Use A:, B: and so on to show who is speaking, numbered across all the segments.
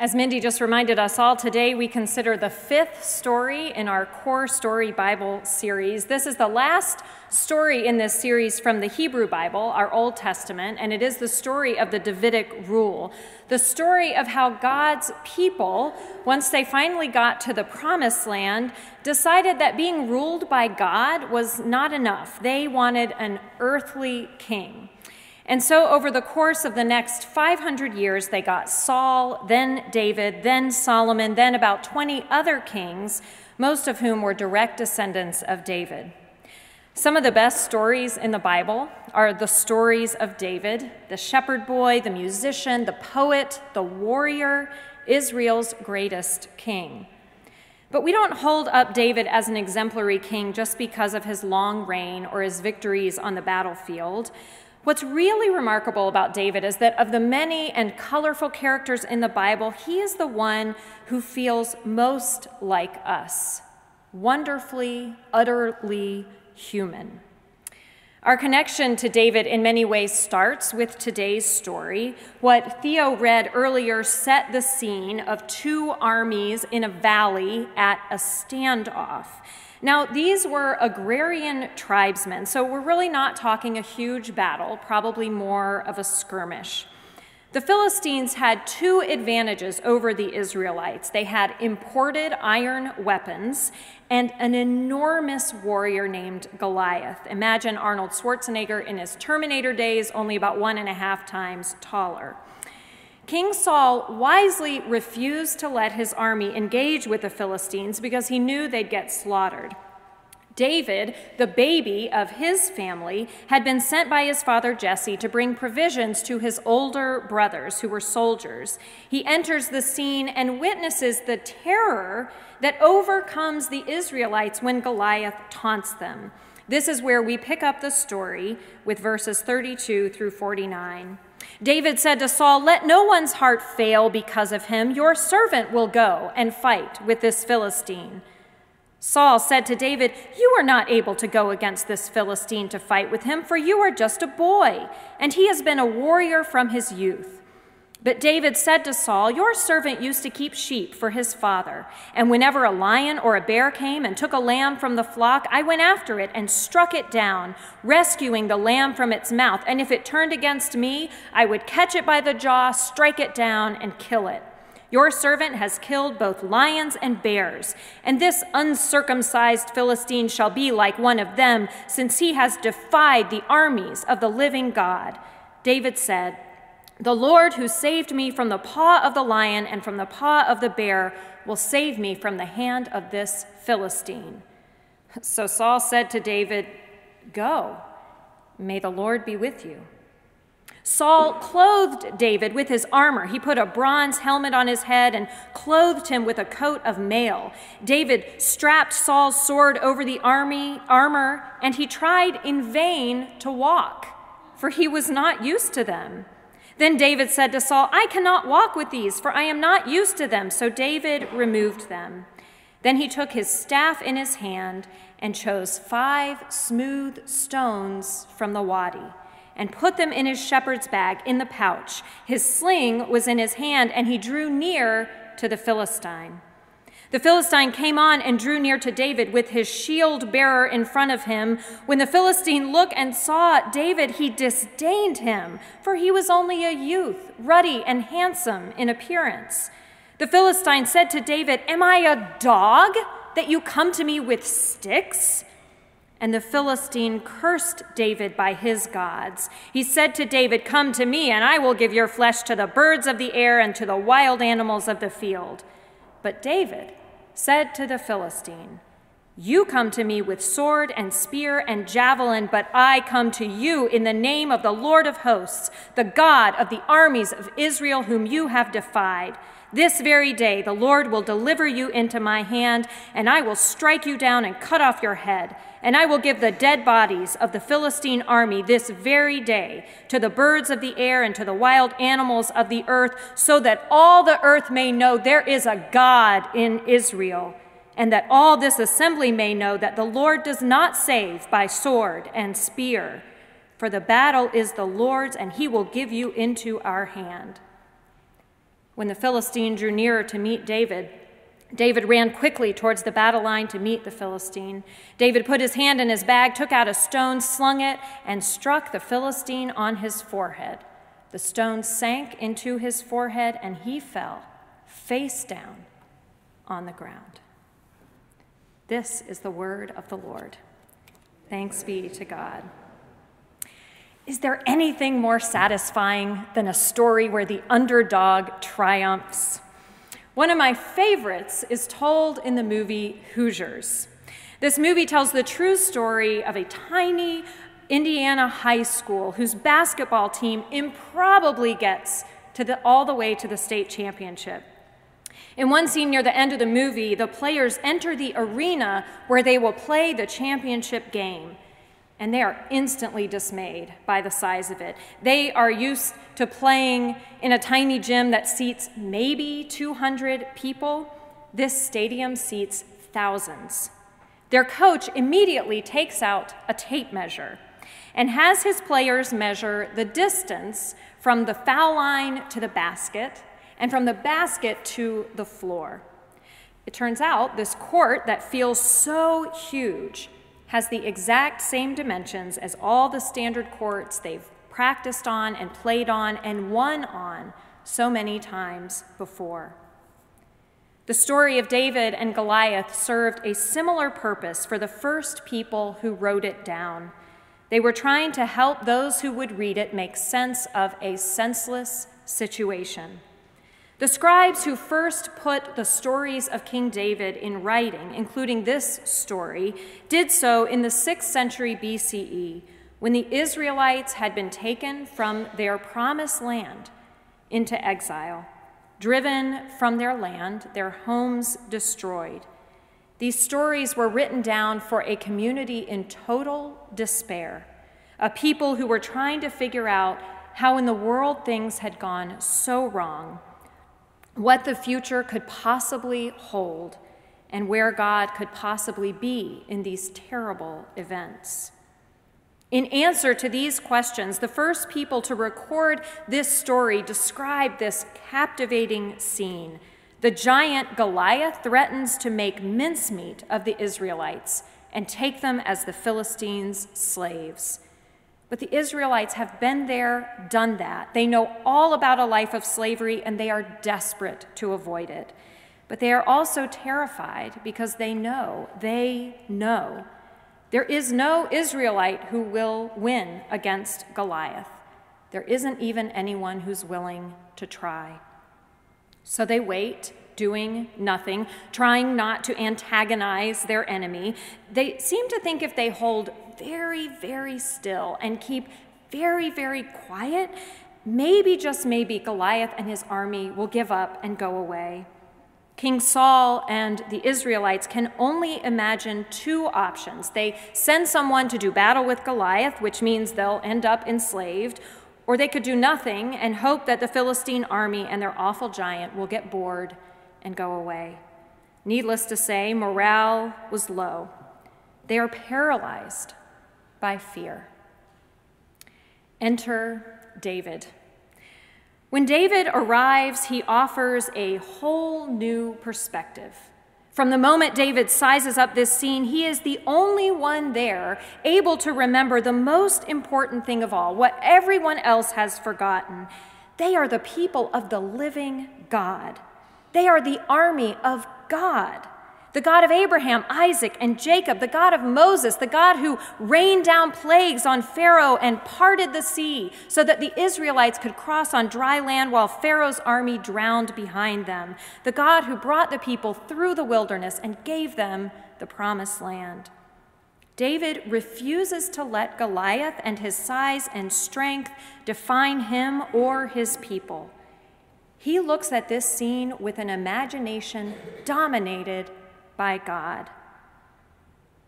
A: As Mindy just reminded us all, today we consider the fifth story in our Core Story Bible series. This is the last story in this series from the Hebrew Bible, our Old Testament, and it is the story of the Davidic rule, the story of how God's people, once they finally got to the Promised Land, decided that being ruled by God was not enough. They wanted an earthly king. And so over the course of the next 500 years, they got Saul, then David, then Solomon, then about 20 other kings, most of whom were direct descendants of David. Some of the best stories in the Bible are the stories of David, the shepherd boy, the musician, the poet, the warrior, Israel's greatest king. But we don't hold up David as an exemplary king just because of his long reign or his victories on the battlefield. What's really remarkable about David is that of the many and colorful characters in the Bible, he is the one who feels most like us, wonderfully, utterly human. Our connection to David in many ways starts with today's story. What Theo read earlier set the scene of two armies in a valley at a standoff. Now, these were agrarian tribesmen, so we're really not talking a huge battle, probably more of a skirmish. The Philistines had two advantages over the Israelites. They had imported iron weapons and an enormous warrior named Goliath. Imagine Arnold Schwarzenegger in his Terminator days, only about 1.5 times taller. King Saul wisely refused to let his army engage with the Philistines because he knew they'd get slaughtered. David, the baby of his family, had been sent by his father Jesse to bring provisions to his older brothers who were soldiers. He enters the scene and witnesses the terror that overcomes the Israelites when Goliath taunts them. This is where we pick up the story with verses 32 through 49. David said to Saul, "Let no one's heart fail because of him. Your servant will go and fight with this Philistine." Saul said to David, "You are not able to go against this Philistine to fight with him, for you are just a boy, and he has been a warrior from his youth." But David said to Saul, "Your servant used to keep sheep for his father, and whenever a lion or a bear came and took a lamb from the flock, I went after it and struck it down, rescuing the lamb from its mouth. And if it turned against me, I would catch it by the jaw, strike it down, and kill it. Your servant has killed both lions and bears, and this uncircumcised Philistine shall be like one of them, since he has defied the armies of the living God." David said, "The Lord who saved me from the paw of the lion and from the paw of the bear will save me from the hand of this Philistine." So Saul said to David, "Go, may the Lord be with you." Saul clothed David with his armor. He put a bronze helmet on his head and clothed him with a coat of mail. David strapped Saul's sword over the armor, and he tried in vain to walk, for he was not used to them. Then David said to Saul, "I cannot walk with these, for I am not used to them." So David removed them. Then he took his staff in his hand and chose 5 smooth stones from the wadi and put them in his shepherd's bag in the pouch. His sling was in his hand, and he drew near to the Philistine. The Philistine came on and drew near to David with his shield bearer in front of him. When the Philistine looked and saw David, he disdained him, for he was only a youth, ruddy and handsome in appearance. The Philistine said to David, "Am I a dog that you come to me with sticks?" And the Philistine cursed David by his gods. He said to David, "Come to me, and I will give your flesh to the birds of the air and to the wild animals of the field." But David said to the Philistine, "You come to me with sword and spear and javelin, but I come to you in the name of the Lord of hosts, the God of the armies of Israel, whom you have defied. This very day the Lord will deliver you into my hand, and I will strike you down and cut off your head. And I will give the dead bodies of the Philistine army this very day to the birds of the air and to the wild animals of the earth, so that all the earth may know there is a God in Israel, and that all this assembly may know that the Lord does not save by sword and spear. For the battle is the Lord's, and he will give you into our hand." When the Philistine drew nearer to meet David, David ran quickly towards the battle line to meet the Philistine. David put his hand in his bag, took out a stone, slung it, and struck the Philistine on his forehead. The stone sank into his forehead, and he fell face down on the ground. This is the word of the Lord. Thanks be to God. Is there anything more satisfying than a story where the underdog triumphs? One of my favorites is told in the movie Hoosiers. This movie tells the true story of a tiny Indiana high school whose basketball team improbably gets all the way to the state championship. In one scene near the end of the movie, the players enter the arena where they will play the championship game, and they are instantly dismayed by the size of it. They are used to playing in a tiny gym that seats maybe 200 people. This stadium seats thousands. Their coach immediately takes out a tape measure and has his players measure the distance from the foul line to the basket and from the basket to the floor. It turns out this court that feels so huge has the exact same dimensions as all the standard courts they've practiced on and played on and won on so many times before. The story of David and Goliath served a similar purpose for the first people who wrote it down. They were trying to help those who would read it make sense of a senseless situation. The scribes who first put the stories of King David in writing, including this story, did so in the 6th century BCE, when the Israelites had been taken from their promised land into exile, driven from their land, their homes destroyed. These stories were written down for a community in total despair, a people who were trying to figure out how in the world things had gone so wrong, what the future could possibly hold, and where God could possibly be in these terrible events. In answer to these questions, the first people to record this story describe this captivating scene. The giant Goliath threatens to make mincemeat of the Israelites and take them as the Philistines' slaves. But the Israelites have been there, done that. They know all about a life of slavery, and they are desperate to avoid it. But they are also terrified because they know there is no Israelite who will win against Goliath. There isn't even anyone who's willing to try. So they wait, doing nothing, trying not to antagonize their enemy. They seem to think if they hold very, very still and keep very, very quiet, maybe, just maybe, Goliath and his army will give up and go away. King Saul and the Israelites can only imagine two options. They send someone to do battle with Goliath, which means they'll end up enslaved, or they could do nothing and hope that the Philistine army and their awful giant will get bored and go away. Needless to say, morale was low. They are paralyzed by fear. Enter David. When David arrives, he offers a whole new perspective. From the moment David sizes up this scene, he is the only one there able to remember the most important thing of all, what everyone else has forgotten. They are the people of the living God. They are the army of God, the God of Abraham, Isaac, and Jacob, the God of Moses, the God who rained down plagues on Pharaoh and parted the sea so that the Israelites could cross on dry land while Pharaoh's army drowned behind them, the God who brought the people through the wilderness and gave them the promised land. David refuses to let Goliath and his size and strength define him or his people. He looks at this scene with an imagination dominated by God.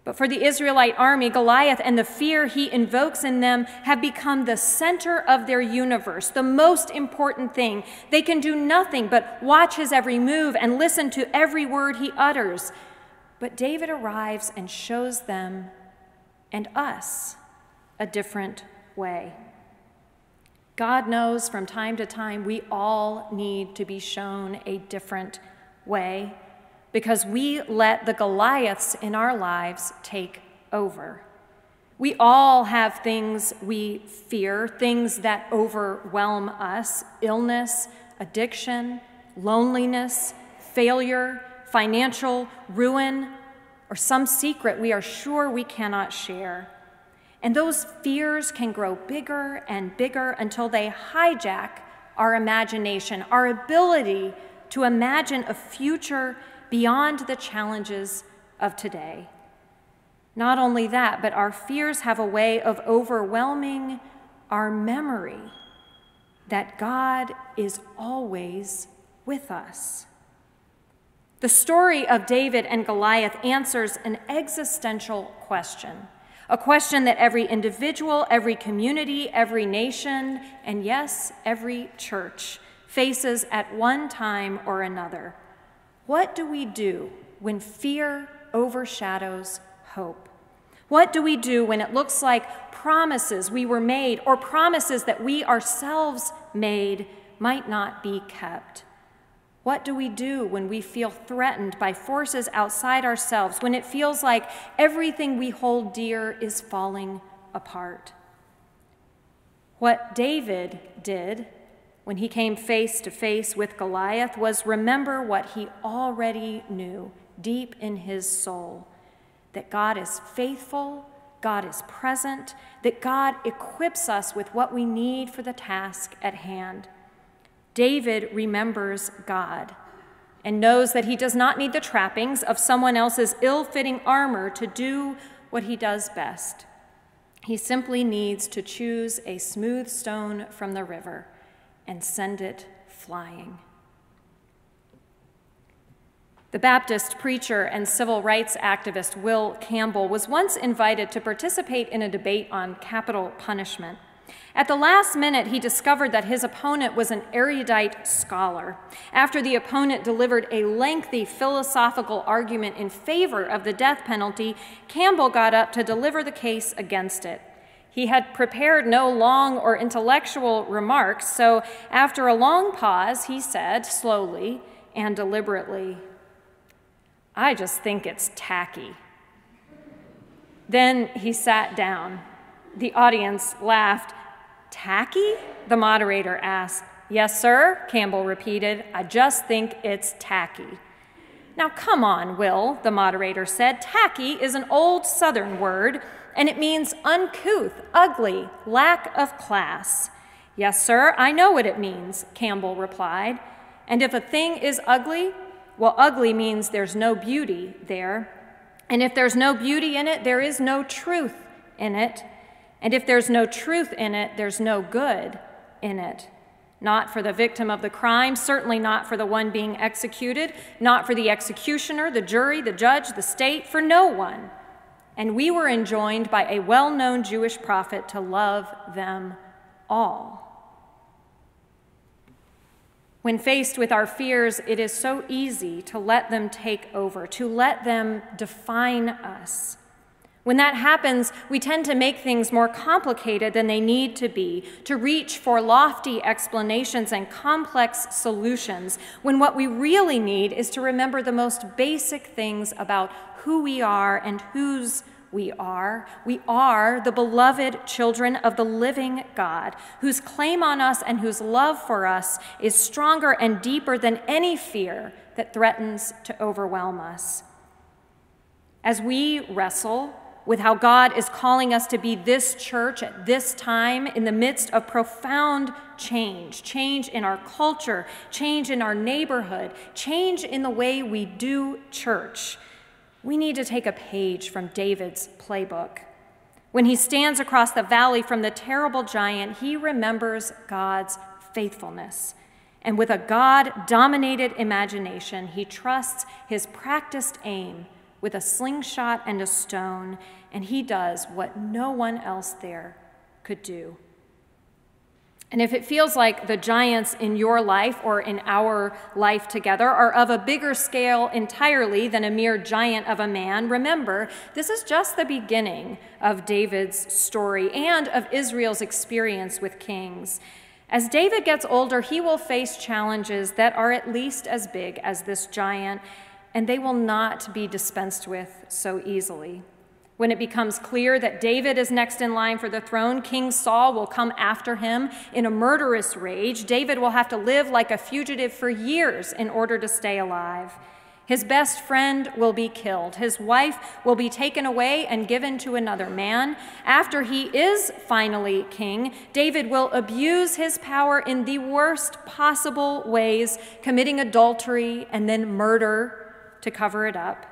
A: But for the Israelite army, Goliath and the fear he invokes in them have become the center of their universe, the most important thing. They can do nothing but watch his every move and listen to every word he utters. But David arrives and shows them and us a different way. God knows from time to time we all need to be shown a different way because we let the Goliaths in our lives take over. We all have things we fear, things that overwhelm us: illness, addiction, loneliness, failure, financial ruin, or some secret we are sure we cannot share. And those fears can grow bigger and bigger until they hijack our imagination, our ability to imagine a future beyond the challenges of today. Not only that, but our fears have a way of overwhelming our memory that God is always with us. The story of David and Goliath answers an existential question, a question that every individual, every community, every nation, and yes, every church faces at one time or another. What do we do when fear overshadows hope? What do we do when it looks like promises we were made or promises that we ourselves made might not be kept? What do we do when we feel threatened by forces outside ourselves, when it feels like everything we hold dear is falling apart? What David did when he came face to face with Goliath was remember what he already knew deep in his soul, that God is faithful, God is present, that God equips us with what we need for the task at hand. David remembers God and knows that he does not need the trappings of someone else's ill-fitting armor to do what he does best. He simply needs to choose a smooth stone from the river and send it flying. The Baptist preacher and civil rights activist Will Campbell was once invited to participate in a debate on capital punishment. At the last minute, he discovered that his opponent was an erudite scholar. After the opponent delivered a lengthy philosophical argument in favor of the death penalty, Campbell got up to deliver the case against it. He had prepared no long or intellectual remarks, so after a long pause, he said slowly and deliberately, "I just think it's tacky." Then he sat down. The audience laughed. "Tacky?" the moderator asked. "Yes, sir," Campbell repeated. "I just think it's tacky." "Now, come on, Will," the moderator said. "Tacky is an old Southern word, and it means uncouth, ugly, lack of class." "Yes, sir, I know what it means," Campbell replied. "And if a thing is ugly, well, ugly means there's no beauty there. And if there's no beauty in it, there is no truth in it. And if there's no truth in it, there's no good in it. Not for the victim of the crime, certainly not for the one being executed, not for the executioner, the jury, the judge, the state, for no one. And we were enjoined by a well-known Jewish prophet to love them all." When faced with our fears, it is so easy to let them take over, to let them define us. When that happens, we tend to make things more complicated than they need to be, to reach for lofty explanations and complex solutions, when what we really need is to remember the most basic things about who we are and whose we are. We are the beloved children of the living God, whose claim on us and whose love for us is stronger and deeper than any fear that threatens to overwhelm us. As we wrestle with how God is calling us to be this church at this time in the midst of profound change in our culture, change in our neighborhood, change in the way we do church, we need to take a page from David's playbook. When he stands across the valley from the terrible giant, he remembers God's faithfulness. And with a God-dominated imagination, he trusts his practiced aim with a slingshot and a stone, and he does what no one else there could do. And if it feels like the giants in your life or in our life together are of a bigger scale entirely than a mere giant of a man, remember, this is just the beginning of David's story and of Israel's experience with kings. As David gets older, he will face challenges that are at least as big as this giant, and they will not be dispensed with so easily. When it becomes clear that David is next in line for the throne, King Saul will come after him in a murderous rage. David will have to live like a fugitive for years in order to stay alive. His best friend will be killed. His wife will be taken away and given to another man. After he is finally king, David will abuse his power in the worst possible ways, committing adultery and then murder to cover it up.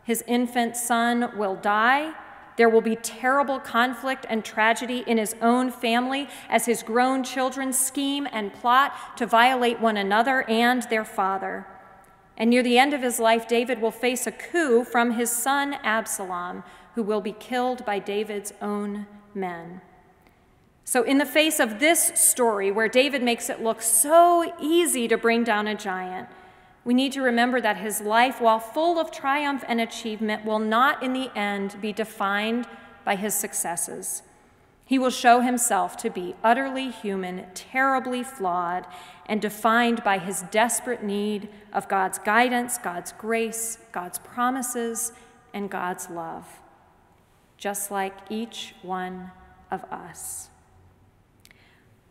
A: His infant son will die. There will be terrible conflict and tragedy in his own family as his grown children scheme and plot to violate one another and their father. And near the end of his life, David will face a coup from his son Absalom, who will be killed by David's own men. So in the face of this story, where David makes it look so easy to bring down a giant, we need to remember that his life, while full of triumph and achievement, will not in the end be defined by his successes. He will show himself to be utterly human, terribly flawed, and defined by his desperate need of God's guidance, God's grace, God's promises, and God's love, just like each one of us.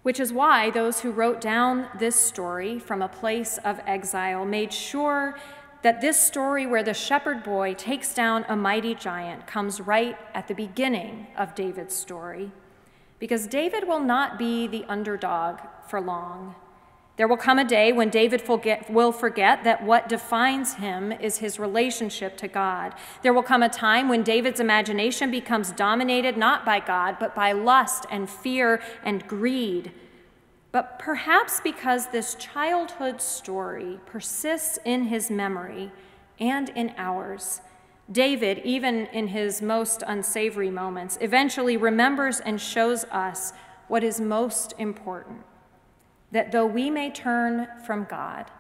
A: Which is why those who wrote down this story from a place of exile made sure that this story where the shepherd boy takes down a mighty giant comes right at the beginning of David's story, because David will not be the underdog for long. There will come a day when David will forget that what defines him is his relationship to God. There will come a time when David's imagination becomes dominated not by God, but by lust and fear and greed. But perhaps because this childhood story persists in his memory and in ours, David, even in his most unsavory moments, eventually remembers and shows us what is most important. That though we may turn from God,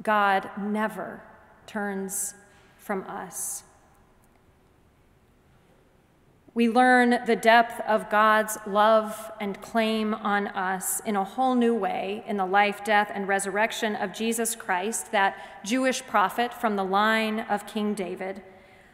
A: God never turns from us. We learn the depth of God's love and claim on us in a whole new way in the life, death, and resurrection of Jesus Christ, that Jewish prophet from the line of King David.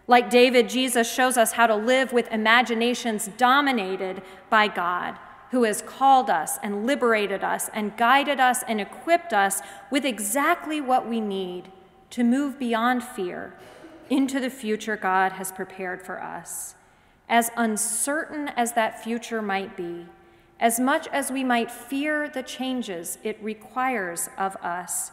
A: Like David, Jesus shows us how to live with imaginations dominated by God, who has called us and liberated us and guided us and equipped us with exactly what we need to move beyond fear into the future God has prepared for us. As uncertain as that future might be, as much as we might fear the changes it requires of us,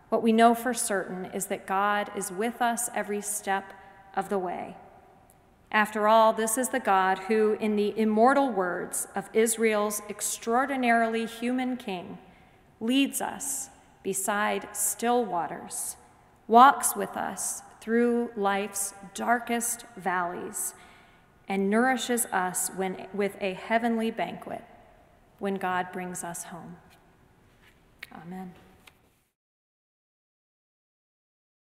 A: what we know for certain is that God is with us every step of the way. After all, this is the God who, in the immortal words of Israel's extraordinarily human king, leads us beside still waters, walks with us through life's darkest valleys, and nourishes us with a heavenly banquet when God brings us home. Amen.